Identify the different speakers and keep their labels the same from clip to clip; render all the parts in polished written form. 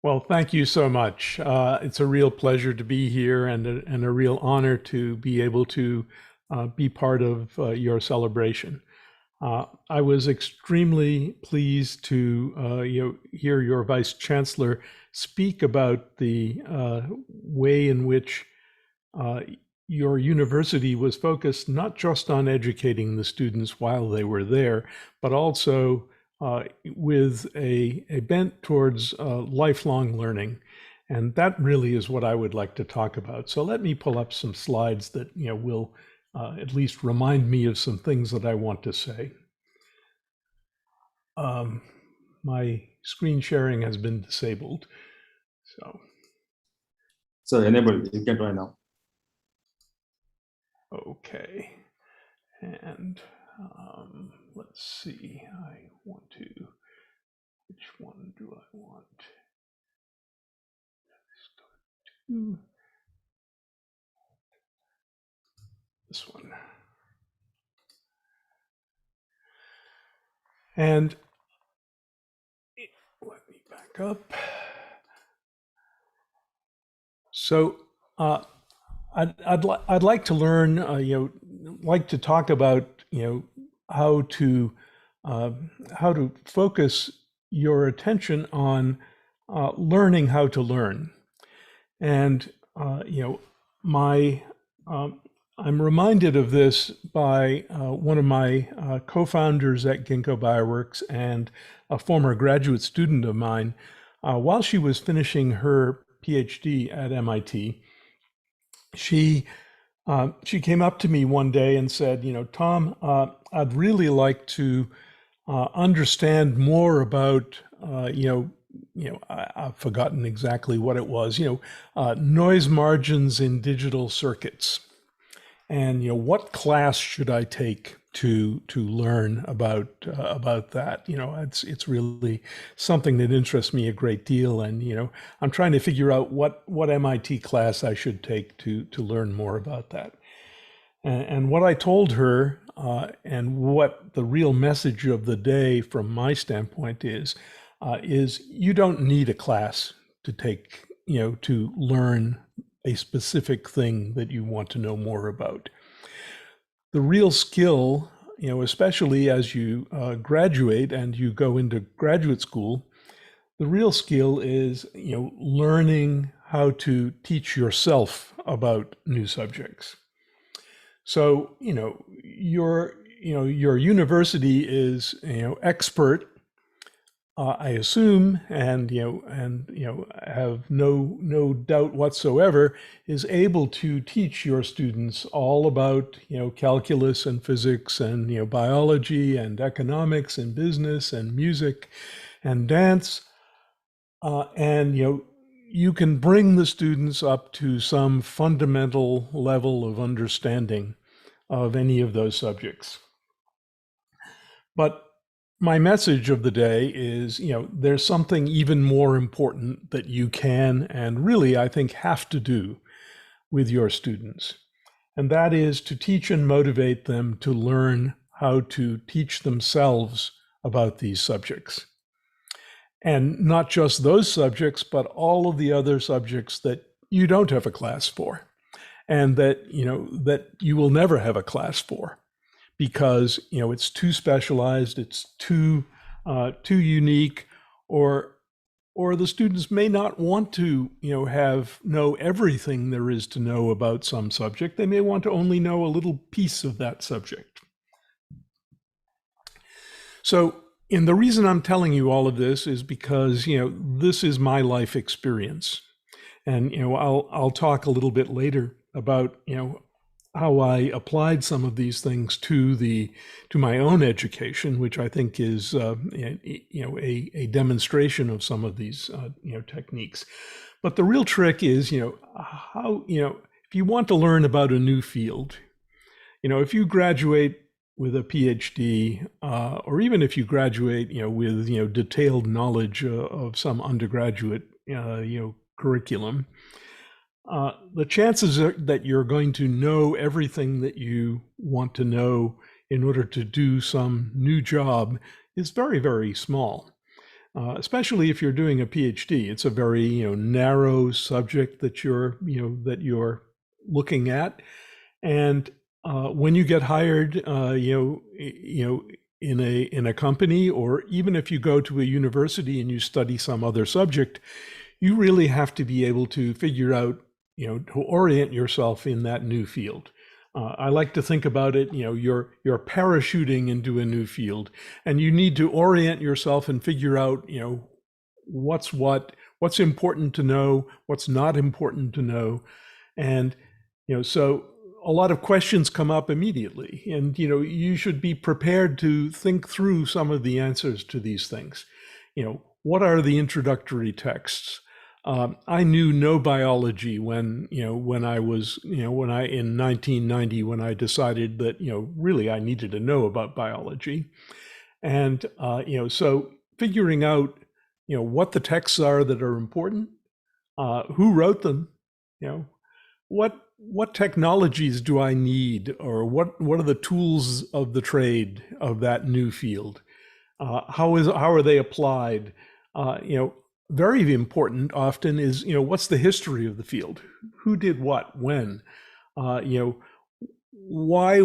Speaker 1: Well, thank you so much. It's a real pleasure to be here and a real honor to be able to be part of your celebration. I was extremely pleased to hear your Vice Chancellor speak about the way in which uh, your university was focused not just on educating the students while they were there, but also with a bent towards lifelong learning. And that really is what I would like to talk about. So let me pull up some slides that will at least remind me of some things that I want to say. Um, my screen sharing has been disabled.
Speaker 2: So enable, you can try now.
Speaker 1: Okay. And let's see, which one do I want? Start to this one. And let me back up. So I'd like to learn, like to talk about, how to focus your attention on learning how to learn. And my I'm reminded of this by one of my co-founders at Ginkgo Bioworks and a former graduate student of mine. While she was finishing her PhD at MIT, she came up to me one day and said, Tom, I'd really like to understand more about, I've forgotten exactly what it was, noise margins in digital circuits. And, what class should I take to learn about that? It's really something that interests me a great deal. And, I'm trying to figure out what MIT class I should take to learn more about that. And what I told her, and what the real message of the day from my standpoint is you don't need a class to take, to learn a specific thing that you want to know more about. The real skill, especially as you graduate and you go into graduate school, the real skill is, learning how to teach yourself about new subjects. So, your university is, expert, I assume, and have no doubt whatsoever, is able to teach your students all about calculus and physics and biology and economics and business and music and dance, and you can bring the students up to some fundamental level of understanding of any of those subjects. But my message of the day is, there's something even more important that you can and really, I think, have to do with your students. And that is to teach and motivate them to learn how to teach themselves about these subjects. And not just those subjects, but all of the other subjects that you don't have a class for, and that you will never have a class for, because it's too specialized, it's too unique, or the students may not want to know everything there is to know about some subject. They may want to only know a little piece of that subject. So, and the reason I'm telling you all of this is because this is my life experience, and I'll talk a little bit later about how I applied some of these things to my own education, which I think is a demonstration of some of these techniques. But the real trick is how if you want to learn about a new field, if you graduate with a PhD, or even if you graduate with detailed knowledge of some undergraduate curriculum, the chances are that you're going to know everything that you want to know in order to do some new job is very, very small. especially if you're doing a PhD. It's a very narrow subject that you're looking at, and when you get hired, in a company, or even if you go to a university and you study some other subject, you really have to be able to figure out, to orient yourself in that new field. I like to think about it, you're parachuting into a new field, and you need to orient yourself and figure out, what's important to know, what's not important to know. And, so a lot of questions come up immediately, and, you should be prepared to think through some of the answers to these things. What are the introductory texts? I knew no biology when I in 1990, when I decided that, really I needed to know about biology. And, so figuring out, what the texts are that are important, who wrote them, what technologies do I need, or what are the tools of the trade of that new field? How are they applied? Very important often is, what's the history of the field? Who did what, when? Why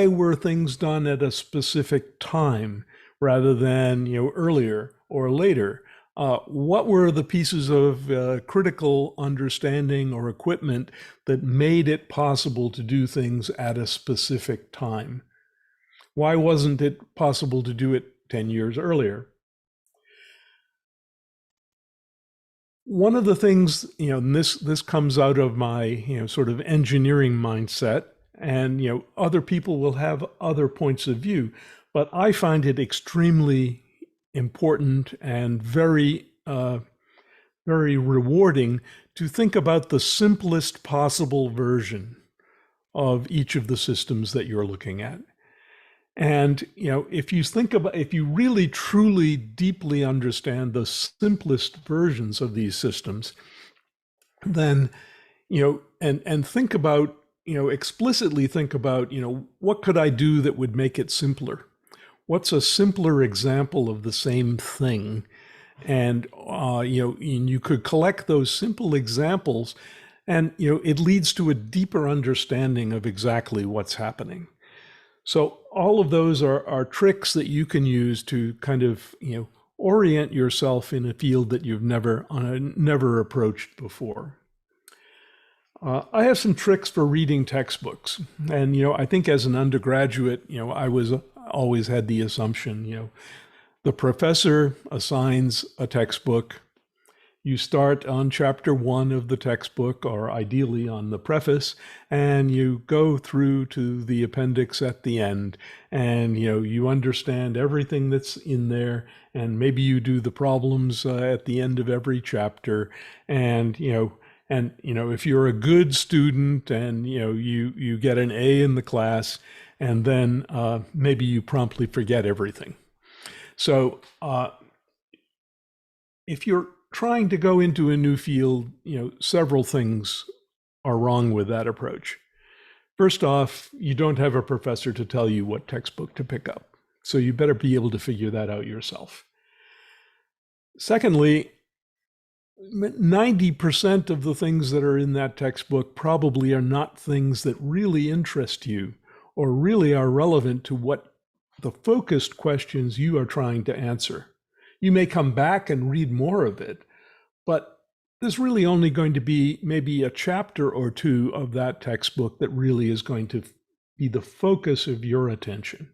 Speaker 1: were things done at a specific time rather than, earlier or later? What were the pieces of critical understanding or equipment that made it possible to do things at a specific time? Why wasn't it possible to do it 10 years earlier? One of the things, and this comes out of my, sort of engineering mindset, and, other people will have other points of view, but I find it extremely important and very, very rewarding to think about the simplest possible version of each of the systems that you're looking at. And, if you really, truly, deeply understand the simplest versions of these systems, then, and think about, explicitly think about, what could I do that would make it simpler? What's a simpler example of the same thing? And, and you could collect those simple examples, and, it leads to a deeper understanding of exactly what's happening. So all of those are tricks that you can use to kind of, orient yourself in a field that you've never approached before. I have some tricks for reading textbooks. And, I think as an undergraduate, I always had the assumption, the professor assigns a textbook. You start on chapter 1 of the textbook, or ideally on the preface, and you go through to the appendix at the end, and you understand everything that's in there, and maybe you do the problems at the end of every chapter, and if you're a good student and you get an A in the class, and then maybe you promptly forget everything. So if you're trying to go into a new field, several things are wrong with that approach. First off, you don't have a professor to tell you what textbook to pick up, so you better be able to figure that out yourself. Secondly, 90% of the things that are in that textbook probably are not things that really interest you or really are relevant to what the focused questions you are trying to answer. You may come back and read more of it, but there's really only going to be maybe a chapter or two of that textbook that really is going to be the focus of your attention.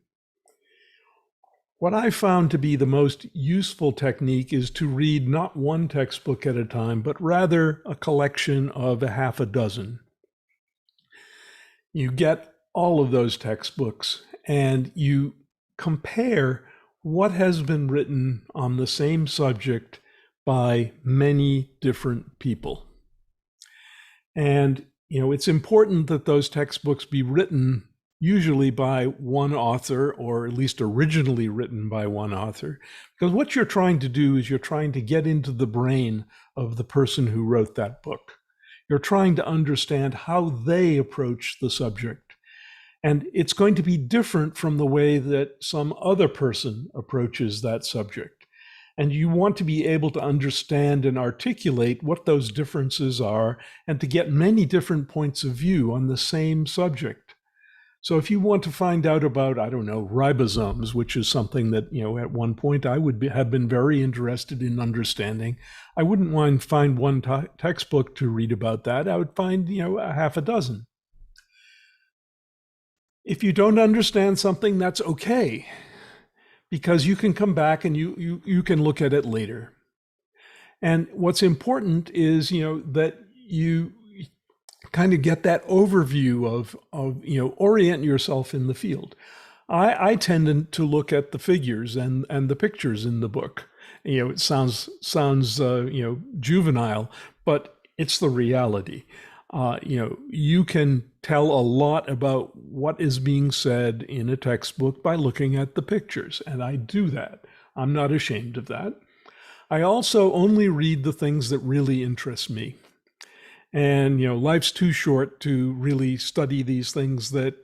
Speaker 1: What I found to be the most useful technique is to read not one textbook at a time, but rather a collection of a half a dozen. You get all of those textbooks and you compare what has been written on the same subject by many different people. And, it's important that those textbooks be written usually by one author, or at least originally written by one author, because what you're trying to do is you're trying to get into the brain of the person who wrote that book. You're trying to understand how they approach the subject. And it's going to be different from the way that some other person approaches that subject. And you want to be able to understand and articulate what those differences are and to get many different points of view on the same subject. So if you want to find out about, I don't know, ribosomes, which is something that, at one point I would have been very interested in understanding, I wouldn't want to find one textbook to read about that. I would find, a half a dozen. If you don't understand something, that's okay, because you can come back and you can look at it later. And what's important is, that you kind of get that overview of orient yourself in the field. I tend to look at the figures and the pictures in the book. It sounds juvenile, but it's the reality. You can tell a lot about what is being said in a textbook by looking at the pictures, and I do that. I'm not ashamed of that. I also only read the things that really interest me. And, life's too short to really study these things that,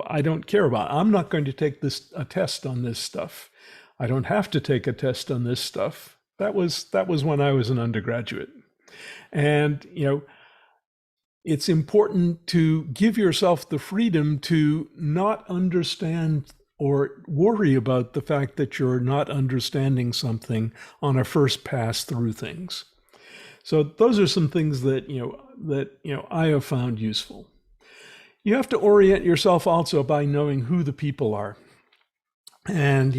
Speaker 1: I don't care about. I'm not going to take a test on this stuff. I don't have to take a test on this stuff. That was when I was an undergraduate. And, it's important to give yourself the freedom to not understand or worry about the fact that you're not understanding something on a first pass through things. So those are some things that I have found useful. You have to orient yourself also by knowing who the people are. And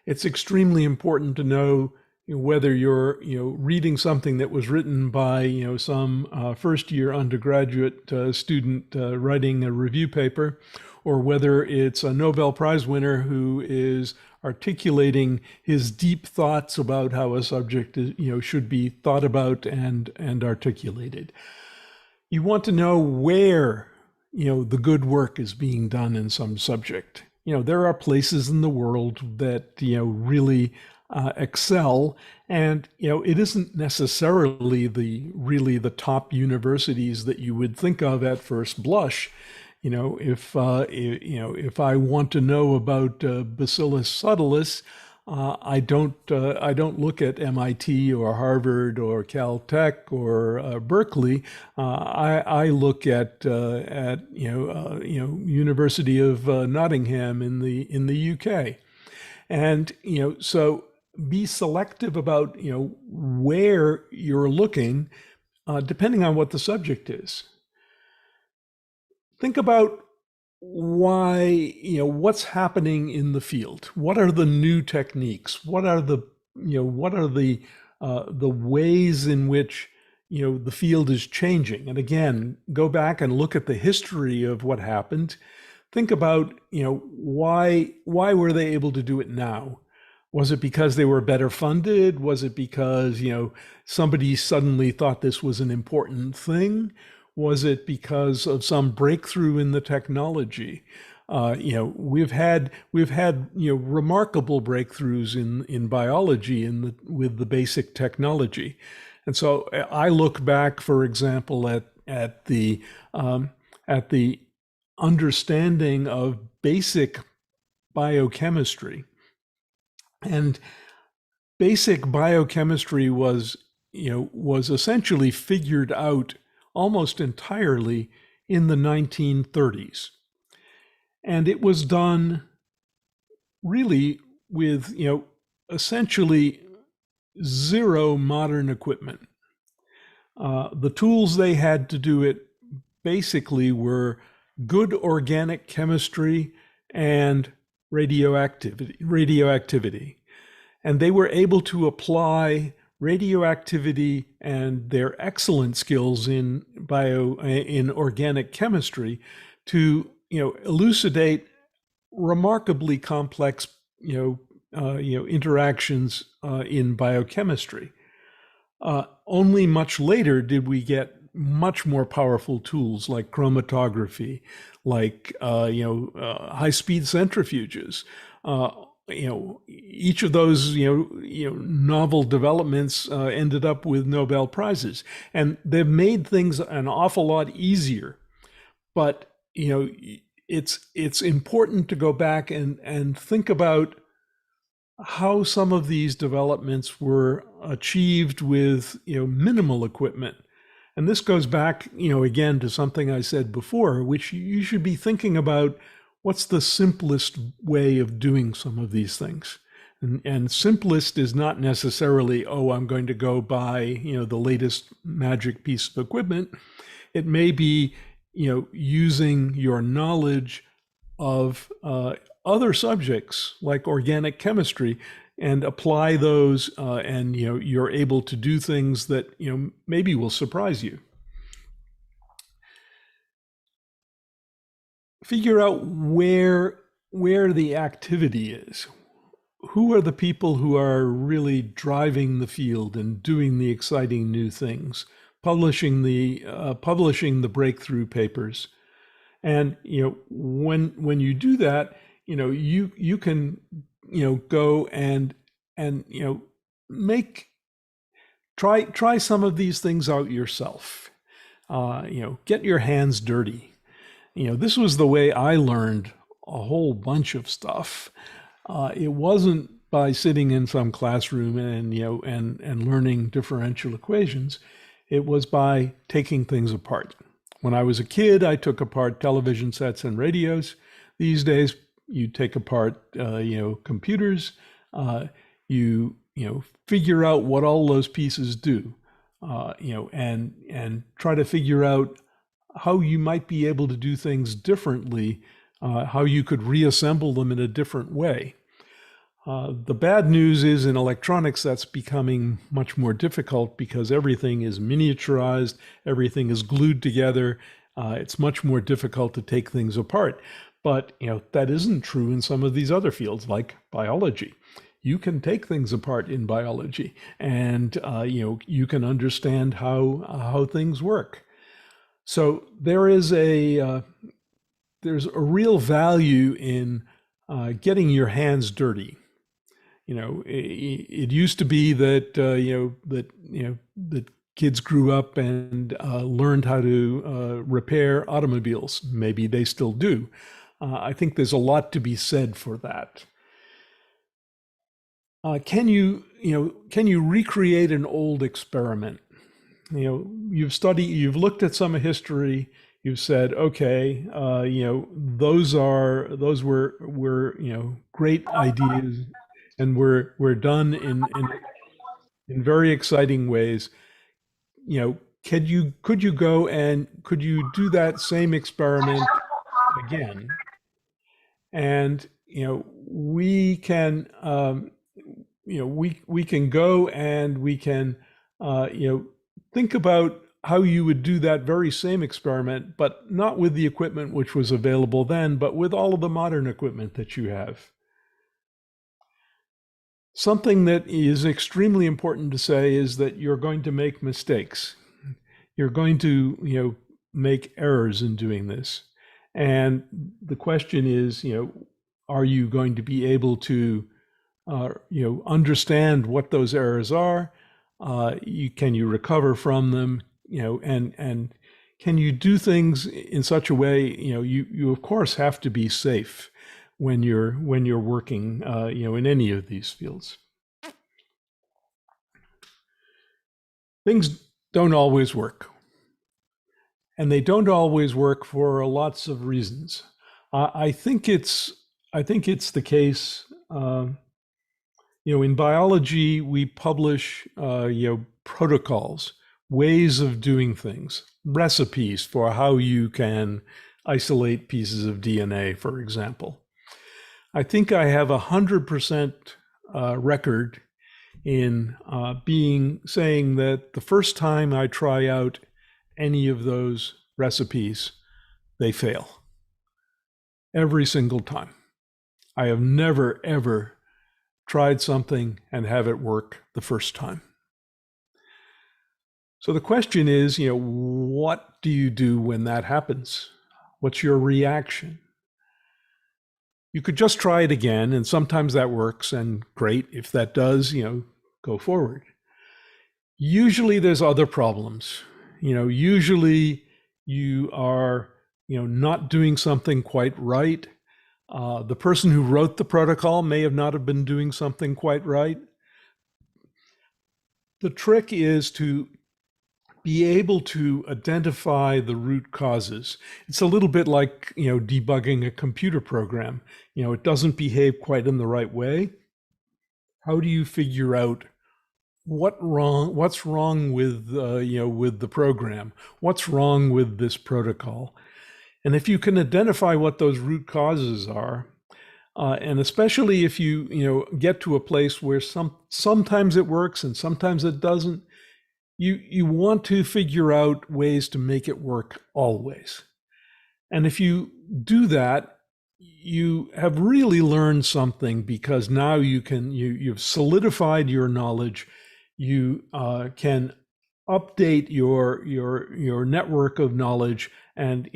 Speaker 1: it's extremely important to know whether you're reading something that was written by some first-year undergraduate student writing a review paper, or whether it's a Nobel Prize winner who is articulating his deep thoughts about how a subject should be thought about and articulated. You want to know where the good work is being done in some subject. There are places in the world that really excel, and it isn't necessarily the top universities that you would think of at first blush. If I want to know about Bacillus subtilis, I don't look at MIT or Harvard or Caltech or Berkeley. I look at University of Nottingham in the UK, and so be selective about where you're looking, depending on what the subject is. Think about what's happening in the field. What are the new techniques? What are the ways in which the field is changing? And again, go back and look at the history of what happened. Think about why were they able to do it now? Was it because they were better funded? Was it because somebody suddenly thought this was an important thing? Was it because of some breakthrough in the technology? We've had remarkable breakthroughs in biology with the basic technology, and so I look back, for example, at the understanding of basic biochemistry, and basic biochemistry was essentially figured out almost entirely in the 1930s. And it was done really with, essentially zero modern equipment. The tools they had to do it basically were good organic chemistry and radioactivity. And they were able to apply radioactivity and their excellent skills in organic chemistry to elucidate remarkably complex interactions in biochemistry. Only much later did we get much more powerful tools like chromatography, like high-speed centrifuges. Each of those novel developments ended up with Nobel Prizes, and they've made things an awful lot easier. But it's important to go back and think about how some of these developments were achieved with minimal equipment. And this goes back, again to something I said before, which you should be thinking about what's the simplest way of doing some of these things. And simplest is not necessarily, oh, I'm going to go buy, the latest magic piece of equipment. It may be, using your knowledge of other subjects like organic chemistry and apply those, and you're able to do things that maybe will surprise you. Figure out where the activity is. Who are the people who are really driving the field and doing the exciting new things, publishing the breakthrough papers. And when you do that, you can go and try some of these things out yourself. Get your hands dirty. This was the way I learned a whole bunch of stuff. It wasn't by sitting in some classroom and learning differential equations. It was by taking things apart. When I was a kid, I took apart television sets and radios. These days, you take apart computers. You figure out what all those pieces do. And try to figure out how you might be able to do things differently, how you could reassemble them in a different way. The bad news is in electronics, that's becoming much more difficult because everything is miniaturized, everything is glued together. It's much more difficult to take things apart. But that isn't true in some of these other fields like biology. You can take things apart in biology, and you can understand how things work. So there's a real value in getting your hands dirty. It used to be that that kids grew up and learned how to repair automobiles. Maybe they still do. I think there's a lot to be said for that. Can you recreate an old experiment? You've looked at some history. You've said, okay, those were great ideas, and were done in very exciting ways. Could you go and could you do that same experiment again? And we can we can go and we can think about how you would do that very same experiment, but not with the equipment which was available then, but with all of the modern equipment that you have. Something that is extremely important to say is that you're going to make mistakes. You're going to, make errors in doing this. And the question is, are you going to be able to, understand what those errors are? Can you recover from them? And can you do things in such a way? You of course have to be safe when you're working, in any of these fields. Things don't always work, and they don't always work for lots of reasons. I think it's the case. In biology, we publish protocols, ways of doing things, recipes for how you can isolate pieces of DNA, for example. I think I have 100% record in saying that the first time I try out any of those recipes, they fail. Every single time. I have never, ever tried something and have it work the first time. So the question is, what do you do when that happens? What's your reaction? You could just try it again, and sometimes that works, and great. If that does, go forward. Usually there's other problems. Usually you are, not doing something quite right. The person who wrote the protocol may have not have been doing something quite right. The trick is to be able to identify the root causes. It's a little bit like, debugging a computer program. It doesn't behave quite in the right way. How do you figure out what's wrong with, with the program? What's wrong with this protocol? And if you can identify what those root causes are, and especially if you get to a place where sometimes it works and sometimes it doesn't, you want to figure out ways to make it work always. And if you do that, you have really learned something, because now you've solidified your knowledge. You can update your network of knowledge, and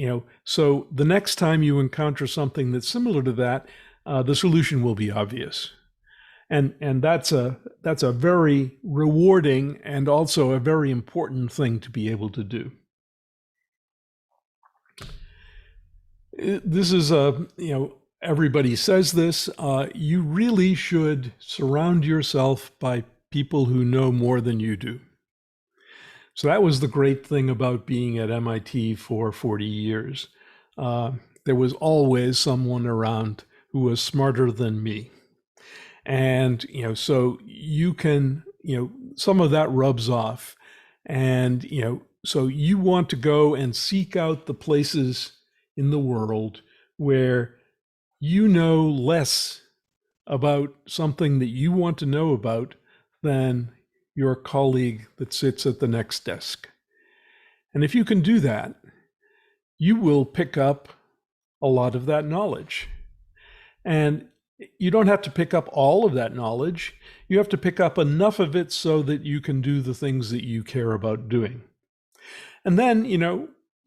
Speaker 1: so the next time you encounter something that's similar to that, the solution will be obvious. And that's a very rewarding and also a very important thing to be able to do. This is everybody says this. You really should surround yourself by people who know more than you do. So that was the great thing about being at MIT for 40 years. There was always someone around who was smarter than me. And, so you can, some of that rubs off. And, so you want to go and seek out the places in the world where you know less about something that you want to know about than your colleague that sits at the next desk. And if you can do that, you will pick up a lot of that knowledge. And you don't have to pick up all of that knowledge. You have to pick up enough of it so that you can do the things that you care about doing. And then,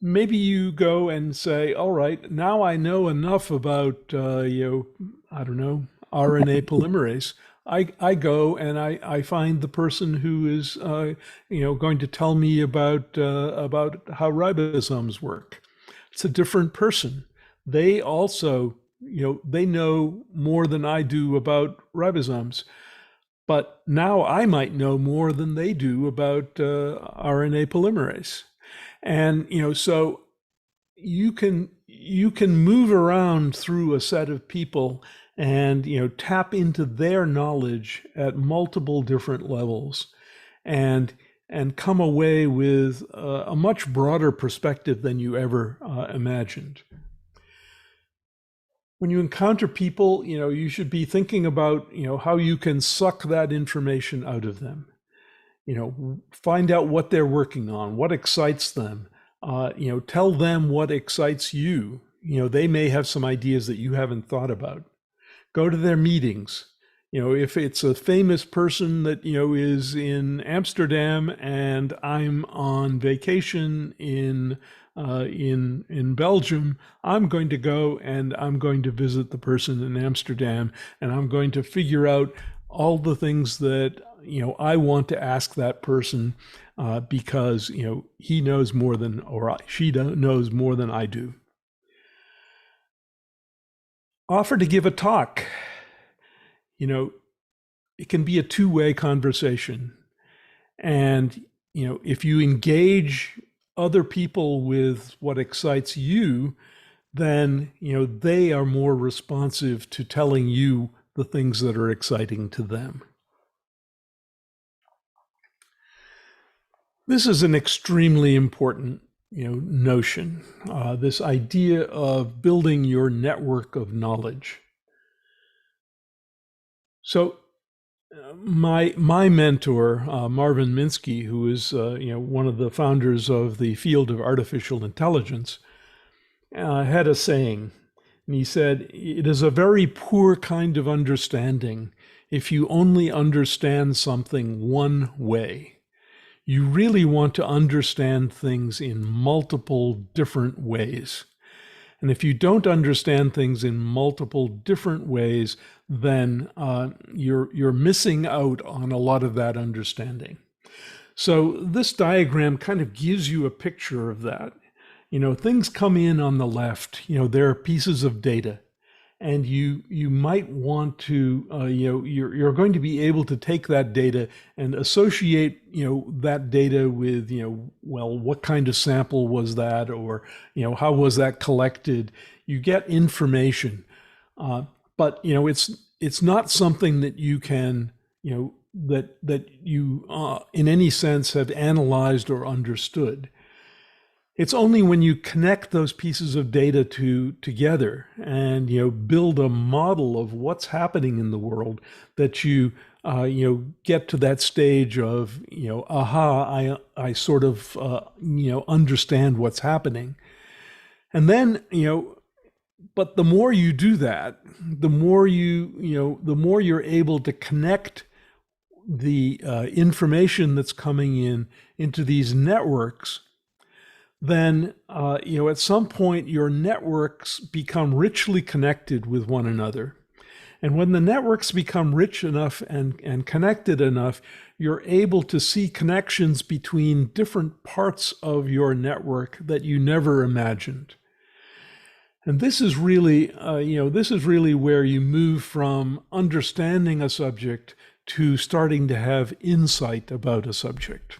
Speaker 1: maybe you go and say, all right, now I know enough about, RNA polymerase. I go and I find the person who is, going to tell me about how ribosomes work. It's a different person. They also, they know more than I do about ribosomes, but now I might know more than they do about RNA polymerase. And, so you can move around through a set of people and, tap into their knowledge at multiple different levels and come away with a much broader perspective than you ever imagined. When you encounter people, you should be thinking about, how you can suck that information out of them. Find out what they're working on, what excites them. Tell them what excites you. They may have some ideas that you haven't thought about. Go to their meetings. If it's a famous person that, is in Amsterdam and I'm on vacation in Belgium, I'm going to go and I'm going to visit the person in Amsterdam, and I'm going to figure out all the things that, I want to ask that person because, he knows more than, or she knows more than I do. Offer to give a talk. It can be a two-way conversation. And, if you engage other people with what excites you, then, they are more responsive to telling you the things that are exciting to them. This is an extremely important, notion, this idea of building your network of knowledge. So my mentor, Marvin Minsky, who is one of the founders of the field of artificial intelligence, had a saying, and he said, "It is a very poor kind of understanding if you only understand something one way. You really want to understand things in multiple different ways. And if you don't understand things in multiple different ways, then you're missing out on a lot of that understanding." So this diagram kind of gives you a picture of that. Things come in on the left, there are pieces of data, and you might want to you're going to be able to take that data and associate that data with well, what kind of sample was that, or how was that collected. You get information, but it's not something that you can that you in any sense have analyzed or understood. It's only when you connect those pieces of data together and build a model of what's happening in the world that you get to that stage of aha, I sort of understand what's happening. And then but the more you do that, the more the more you're able to connect the information that's coming into these networks. Then at some point your networks become richly connected with one another. And when the networks become rich enough and connected enough, you're able to see connections between different parts of your network that you never imagined. And this is really where you move from understanding a subject to starting to have insight about a subject.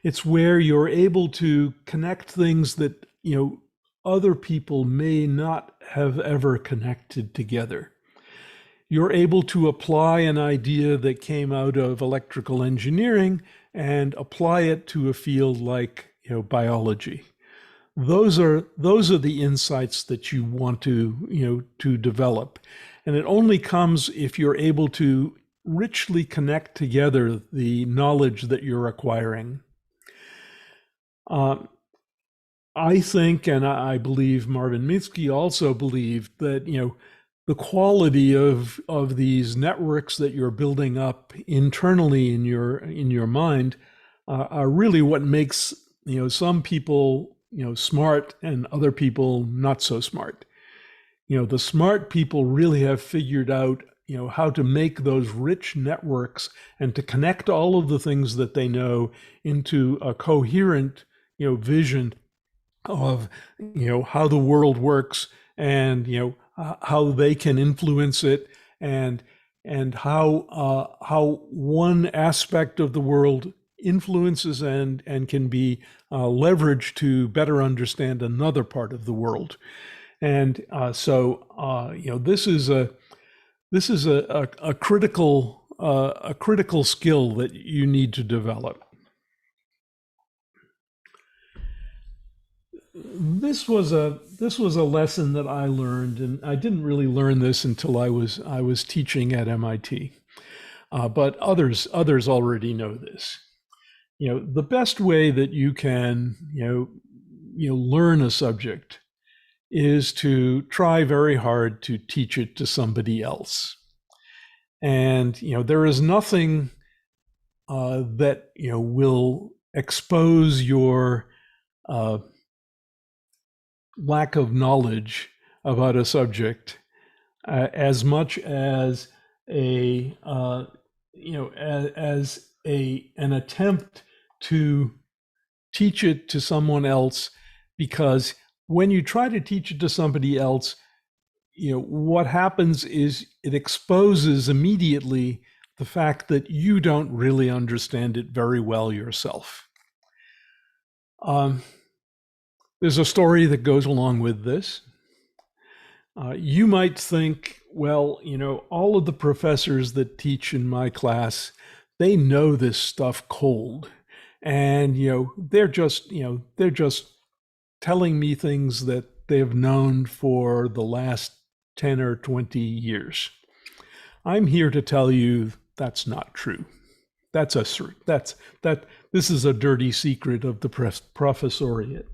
Speaker 1: It's where you're able to connect things that other people may not have ever connected together. You're able to apply an idea that came out of electrical engineering and apply it to a field like biology. Those are the insights that you want to develop, and it only comes if you're able to richly connect together the knowledge that you're acquiring. I think, and I believe Marvin Minsky also believed, that the quality of these networks that you're building up internally in your mind are really what makes some people smart and other people not so smart. The smart people really have figured out how to make those rich networks and to connect all of the things that they know into a coherent vision of how the world works, and how they can influence it, and how one aspect of the world influences and can be leveraged to better understand another part of the world. And so this is a critical skill that you need to develop. This was a lesson that I learned, and I didn't really learn this until I was teaching at MIT, but others already know this. The best way that you can learn a subject is to try very hard to teach it to somebody else. And there is nothing that will expose your lack of knowledge about a subject as much as an attempt to teach it to someone else, because when you try to teach it to somebody else, what happens is it exposes immediately the fact that you don't really understand it very well yourself. There's a story that goes along with this. You might think, well, all of the professors that teach in my class, they know this stuff cold, and they're just telling me things that they've known for the last 10 or 20 years. I'm here to tell you that's not true. This is a dirty secret of the professoriate.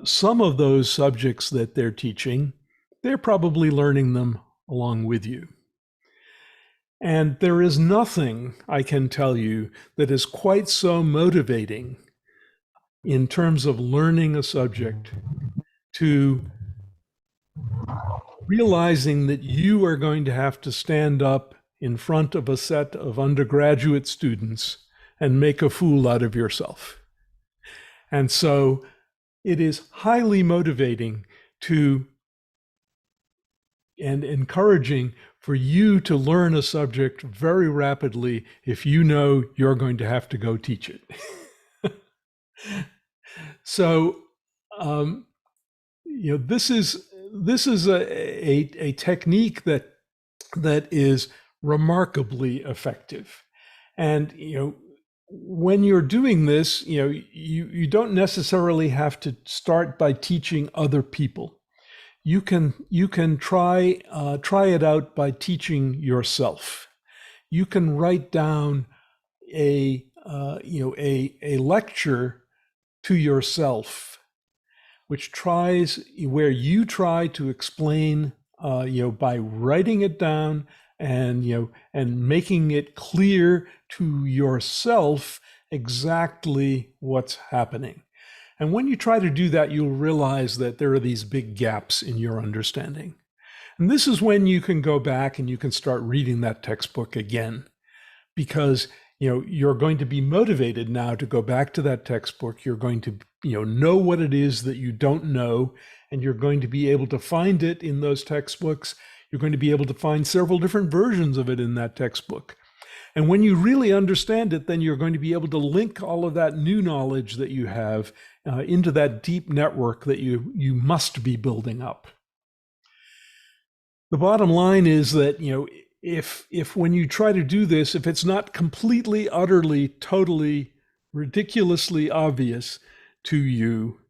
Speaker 1: Some of those subjects that they're teaching, they're probably learning them along with you. And there is nothing, I can tell you, that is quite so motivating in terms of learning a subject, to realizing that you are going to have to stand up in front of a set of undergraduate students and make a fool out of yourself. And so it is highly motivating to encouraging for you to learn a subject very rapidly if you know you're going to have to go teach it. So, this is a technique that is remarkably effective. And when you're doing this, you don't necessarily have to start by teaching other people. You can try it out by teaching yourself. You can write down a lecture to yourself, where you try to explain, by writing it down and making it clear to yourself exactly what's happening. And when you try to do that, you'll realize that there are these big gaps in your understanding. And this is when you can go back and you can start reading that textbook again, because you're going to be motivated now to go back to that textbook. You're going to know what it is that you don't know, and you're going to be able to find it in those textbooks. You're going to be able to find several different versions of it in that textbook. And when you really understand it, then you're going to be able to link all of that new knowledge that you have into that deep network that you must be building up. The bottom line is that, if when you try to do this, if it's not completely, utterly, totally, ridiculously obvious to you,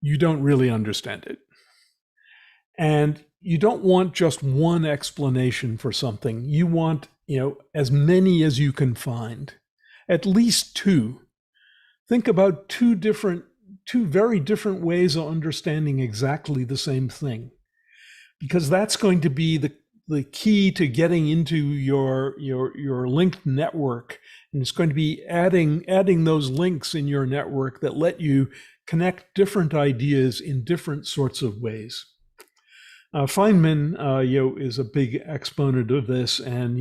Speaker 1: you don't really understand it. And you don't want just one explanation for something. You want, as many as you can find, at least two. Think about two very different ways of understanding exactly the same thing, because that's going to be the key to getting into your linked network. And it's going to be adding those links in your network that let you connect different ideas in different sorts of ways. Feynman, is a big exponent of this, and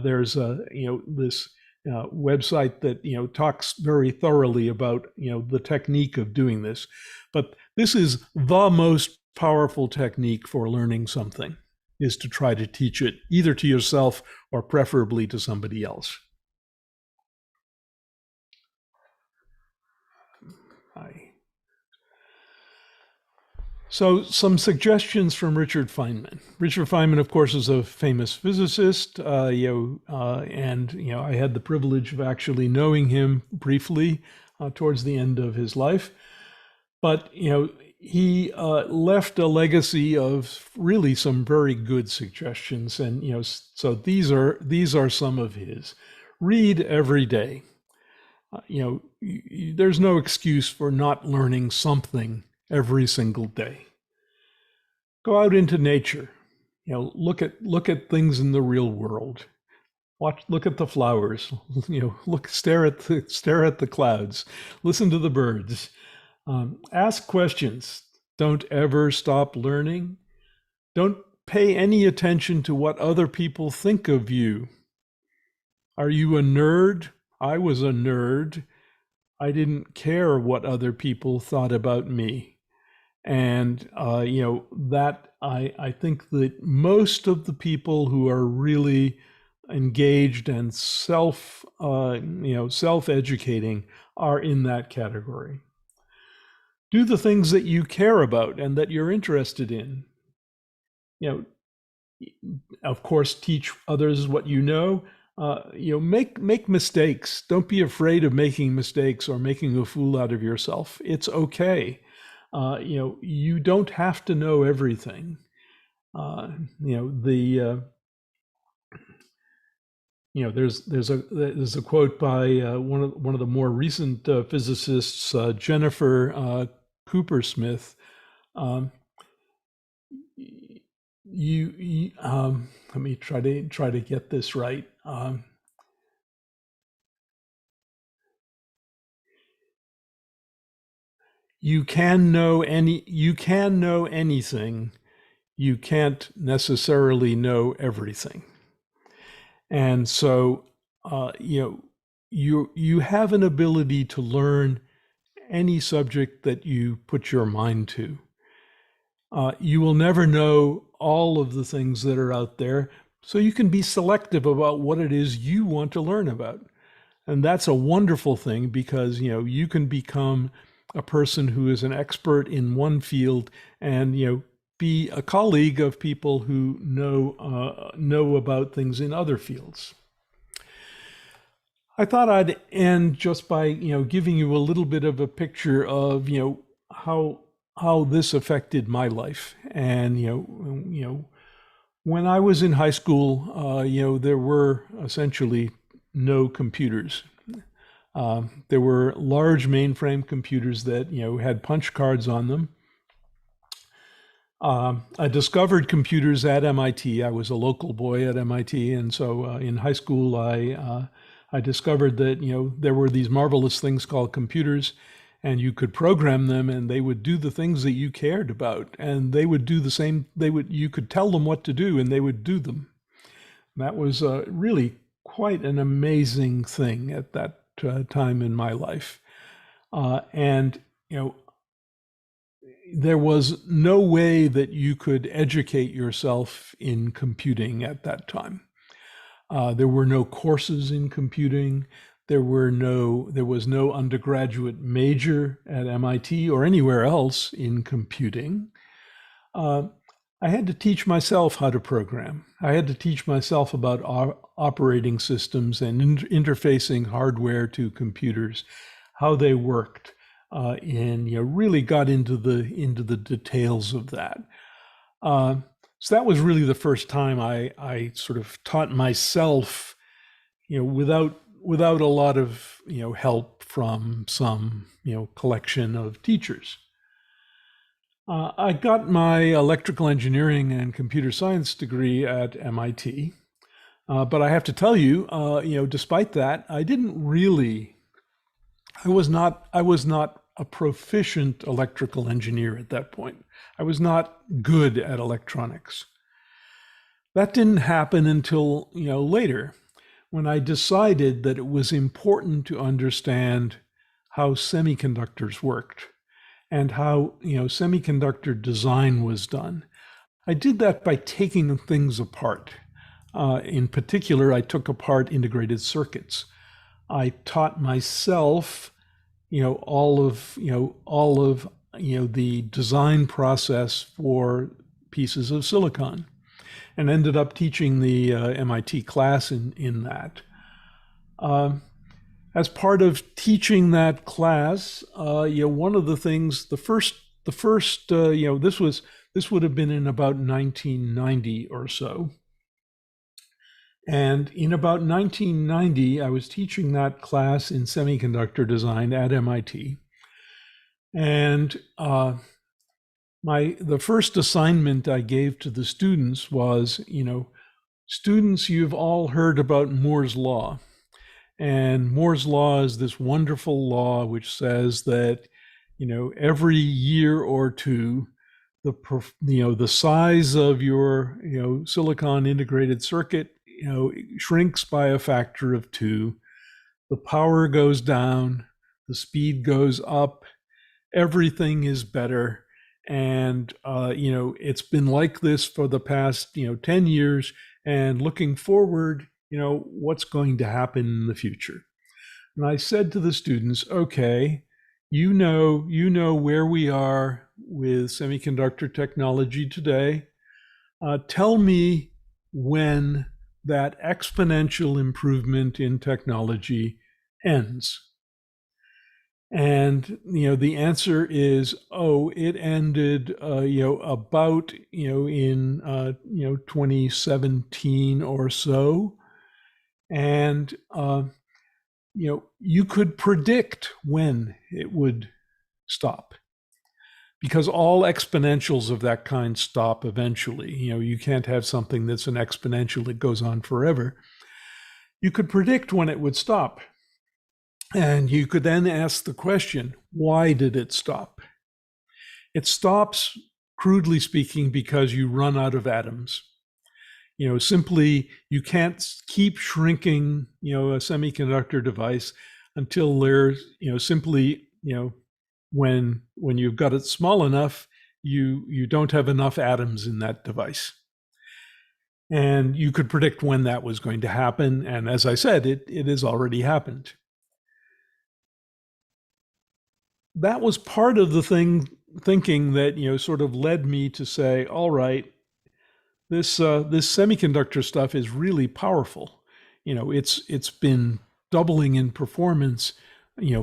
Speaker 1: there's this website that talks very thoroughly about the technique of doing this. But this is the most powerful technique for learning something, is to try to teach it either to yourself or preferably to somebody else. So some suggestions from Richard Feynman. Richard Feynman, of course, is a famous physicist, and I had the privilege of actually knowing him briefly towards the end of his life. But he left a legacy of really some very good suggestions, and so these are some of his. Read every day. There's no excuse for not learning something every single day. Go out into nature. Look at things in the real world. Look at the flowers. Stare at the clouds. Listen to the birds. Ask questions. Don't ever stop learning. Don't pay any attention to what other people think of you. Are you a nerd? I was a nerd. I didn't care what other people thought about me. And, that I think that most of the people who are really engaged and self-educating are in that category. Do the things that you care about and that you're interested in. Of course, teach others what you know. Make mistakes. Don't be afraid of making mistakes or making a fool out of yourself. It's okay. You don't have to know everything. There's a quote by one of the more recent physicists, Jennifer Cooper-Smith. Let me try to get this right. You can know anything. You can't necessarily know everything. And so, you have an ability to learn any subject that you put your mind to. You will never know all of the things that are out there, so you can be selective about what it is you want to learn about. And that's a wonderful thing because, you can become a person who is an expert in one field and, be a colleague of people who know about things in other fields. I thought I'd end just by, giving you a little bit of a picture of, how this affected my life. And, when I was in high school, there were essentially no computers. There were large mainframe computers that, had punch cards on them. I discovered computers at MIT. I was a local boy at MIT, and so in high school, I discovered that there were these marvelous things called computers, and you could program them, and they would do the things that you cared about, and they would do the same. You could tell them what to do, and they would do them. That was really quite an amazing thing at that time in my life, and there was no way that you could educate yourself in computing at that time. There were no courses in computing. There was no undergraduate major at MIT or anywhere else in computing. I had to teach myself how to program. I had to teach myself about operating systems and interfacing hardware to computers, how they worked, and really got into the details of that. So that was really the first time I sort of taught myself, without a lot of help from some collection of teachers. I got my electrical engineering and computer science degree at MIT, but I have to tell you, despite that, I was not a proficient electrical engineer at that point. I was not good at electronics. That didn't happen until later, when I decided that it was important to understand how semiconductors worked and how semiconductor design was done. I did that by taking things apart. In particular, I took apart integrated circuits. I taught myself all of the design process for pieces of silicon, and ended up teaching the MIT class in that. As part of teaching that class, one of the things, this would have been in about 1990 or so. And in about 1990, I was teaching that class in semiconductor design at MIT. And the first assignment I gave to the students was, students, you've all heard about Moore's Law. And Moore's Law is this wonderful law which says that, every year or two, the size of your, silicon integrated circuit, shrinks by a factor of 2. The power goes down, the speed goes up, everything is better. And, it's been like this for the past, 10 years, and looking forward, what's going to happen in the future. And I said to the students, okay, you know where we are with semiconductor technology today. Tell me when that exponential improvement in technology ends. And the answer is, it ended about in 2017 or so. And you could predict when it would stop, because all exponentials of that kind stop eventually. You can't have something that's an exponential that goes on forever. You could predict when it would stop. And you could then ask the question, why did it stop? It stops, crudely speaking, because you run out of atoms. Simply, you can't keep shrinking, a semiconductor device until there's, simply, when you've got it small enough, you don't have enough atoms in that device. And you could predict when that was going to happen. And as I said, it has already happened. That was part of the thinking that, sort of led me to say, all right, this semiconductor stuff is really powerful. It's been doubling in performance,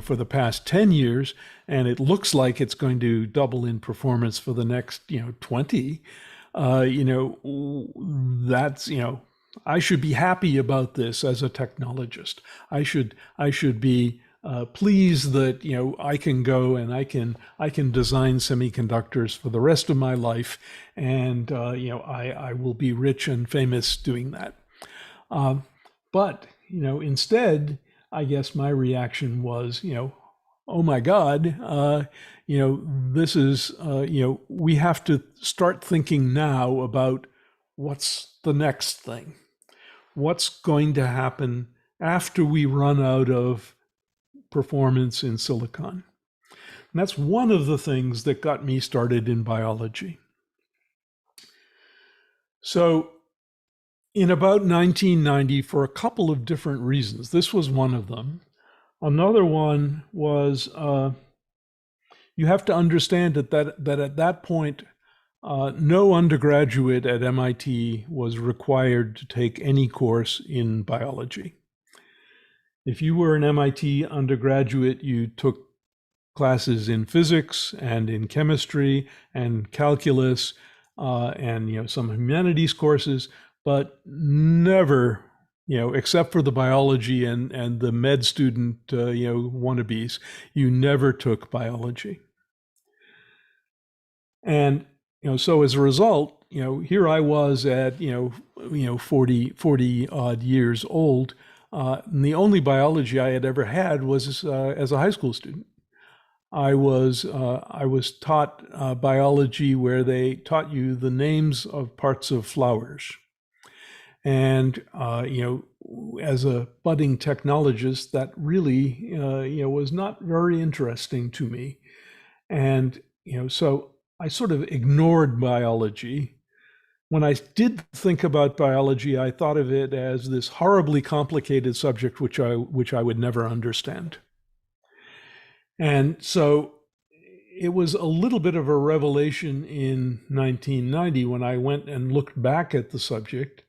Speaker 1: for the past 10 years, and it looks like it's going to double in performance for the next, 20. That's, I should be happy about this as a technologist. I should be pleased that I can go and I can design semiconductors for the rest of my life, and I will be rich and famous doing that. But instead, I guess my reaction was, oh my God, this is, we have to start thinking now about what's the next thing. What's going to happen after we run out of performance in silicon? And that's one of the things that got me started in biology. So in about 1990, for a couple of different reasons, this was one of them. Another one was you have to understand that at that point, no undergraduate at MIT was required to take any course in biology. If you were an MIT undergraduate, you took classes in physics and in chemistry and calculus and some humanities courses, but never, except for the biology and the med student, wannabes, you never took biology. And so as a result, here I was at 40 odd years old. And the only biology I had ever had was as a high school student. I was taught biology where they taught you the names of parts of flowers. And as a budding technologist, that really was not very interesting to me. And so I sort of ignored biology. When I did think about biology, I thought of it as this horribly complicated subject which I would never understand. And so it was a little bit of a revelation in 1990 when I went and looked back at the subject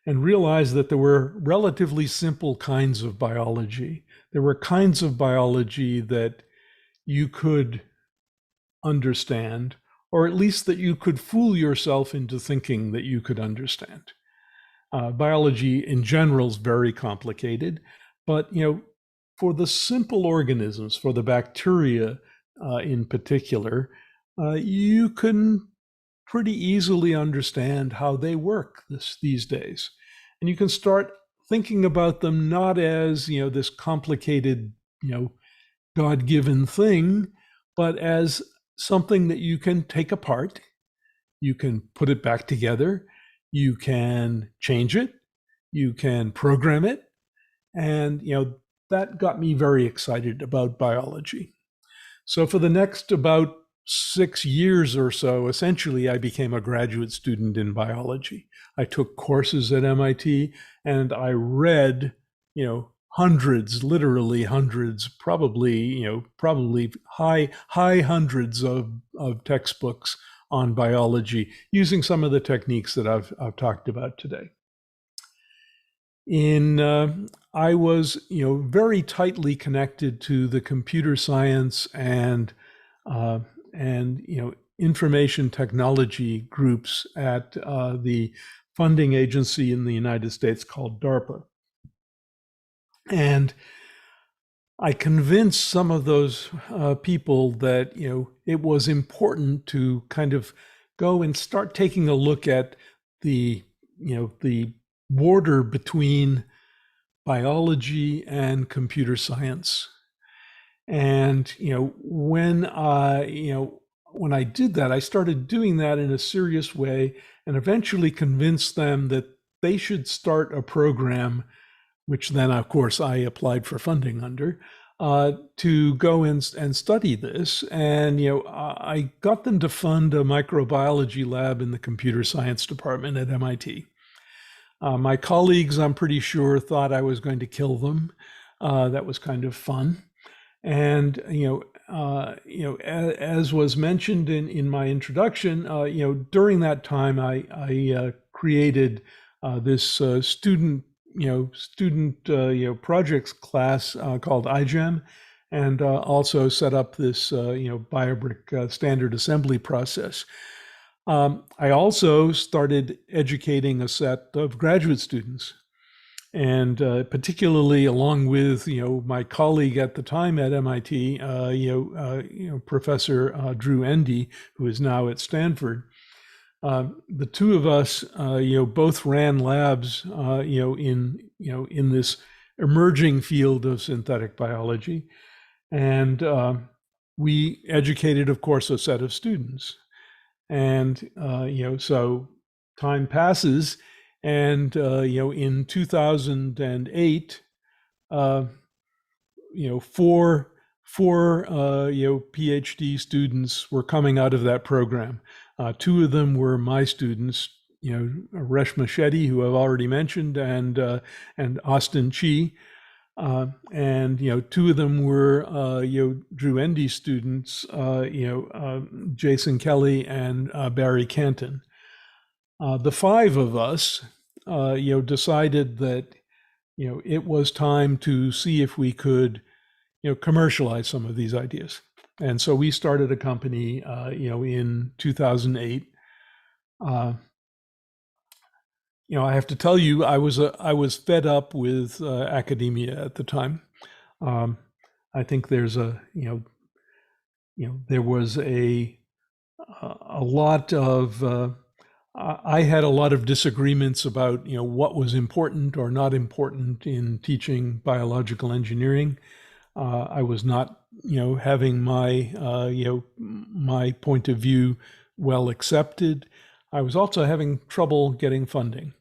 Speaker 1: and realized that there were relatively simple kinds of biology. There were kinds of biology that you could understand, or at least that you could fool yourself into thinking that you could understand. Biology in general is very complicated, but for the simple organisms, for the bacteria in particular, you can pretty easily understand how they work these days. And you can start thinking about them not as this complicated God-given thing, but as something that you can take apart, you can put it back together, you can change it, you can program it, and that got me very excited about biology. So for the next about 6 years or so, essentially, I became a graduate student in biology. I took courses at MIT, and I read, hundreds, literally hundreds, probably high hundreds of textbooks on biology, using some of the techniques that I've talked about today. I was, very tightly connected to the computer science and information technology groups at the funding agency in the United States called DARPA. And I convinced some of those people that, it was important to kind of go and start taking a look at the border between biology and computer science. And when I did that, I started doing that in a serious way, and eventually convinced them that they should start a program, which then, of course, I applied for funding under, to go and study this. And, I got them to fund a microbiology lab in the computer science department at MIT. My colleagues, I'm pretty sure, thought I was going to kill them. That was kind of fun. And, as was mentioned in my introduction, during that time, I created this student projects class called iGEM, and also set up this BioBrick standard assembly process. I also started educating a set of graduate students, and particularly along with my colleague at the time at MIT, Professor Drew Endy, who is now at Stanford. The two of us, both ran labs, in this emerging field of synthetic biology, and we educated, of course, a set of students. And so time passes, and in 2008, four PhD students were coming out of that program. Two of them were my students, Reshma Shetty, who I've already mentioned, and Austin Chi. And two of them were Drew Endy students, Jason Kelly and Barry Canton. The five of us, decided that it was time to see if we could commercialize some of these ideas. And so we started a company, in 2008. I have to tell you, I was fed up with academia at the time. I think there's there was a lot of I had a lot of disagreements about what was important or not important in teaching biological engineering. I was not having my my point of view well accepted. I was also having trouble getting funding.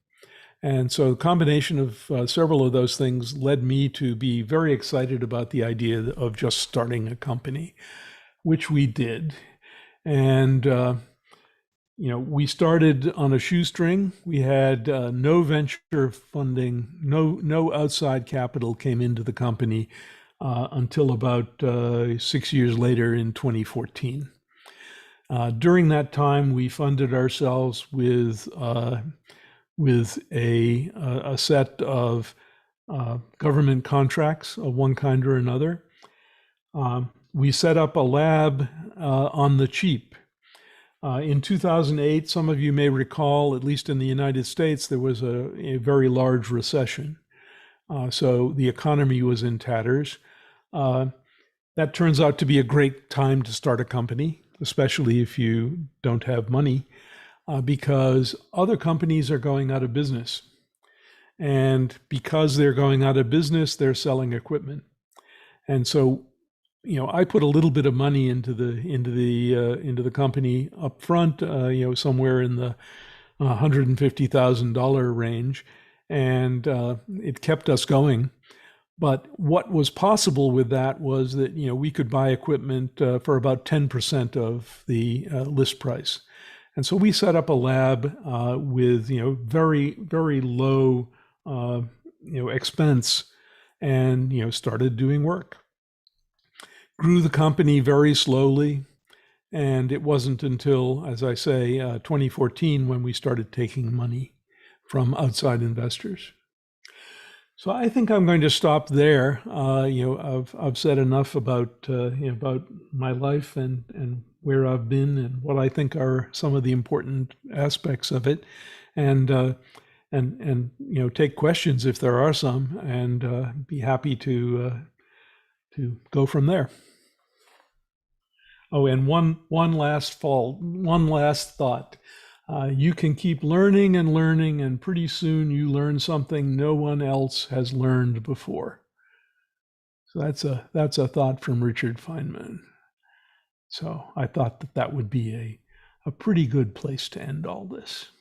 Speaker 1: And so the combination of several of those things led me to be very excited about the idea of just starting a company, which we did. And we started on a shoestring. We had no venture funding, no outside capital came into the company until about 6 years later in 2014. During that time, we funded ourselves with a set of government contracts of one kind or another. We set up a lab on the cheap. In 2008, some of you may recall, at least in the United States, there was a very large recession. So the economy was in tatters. That turns out to be a great time to start a company, especially if you don't have money, because other companies are going out of business. And because they're going out of business, they're selling equipment. And so I put a little bit of money into the company up front, somewhere in the $150,000 range, and it kept us going. But what was possible with that was that we could buy equipment for about 10% of the list price, and so we set up a lab with very, very low expense, and started doing work. Grew the company very slowly, and it wasn't until, as I say, 2014 when we started taking money from outside investors. So I think I'm going to stop there. I've said enough about about my life and where I've been and what I think are some of the important aspects of it, and take questions if there are some, and be happy to go from there. Oh, and one last thought. You can keep learning and learning, and pretty soon you learn something no one else has learned before. So that's a thought from Richard Feynman. So I thought that would be a pretty good place to end all this.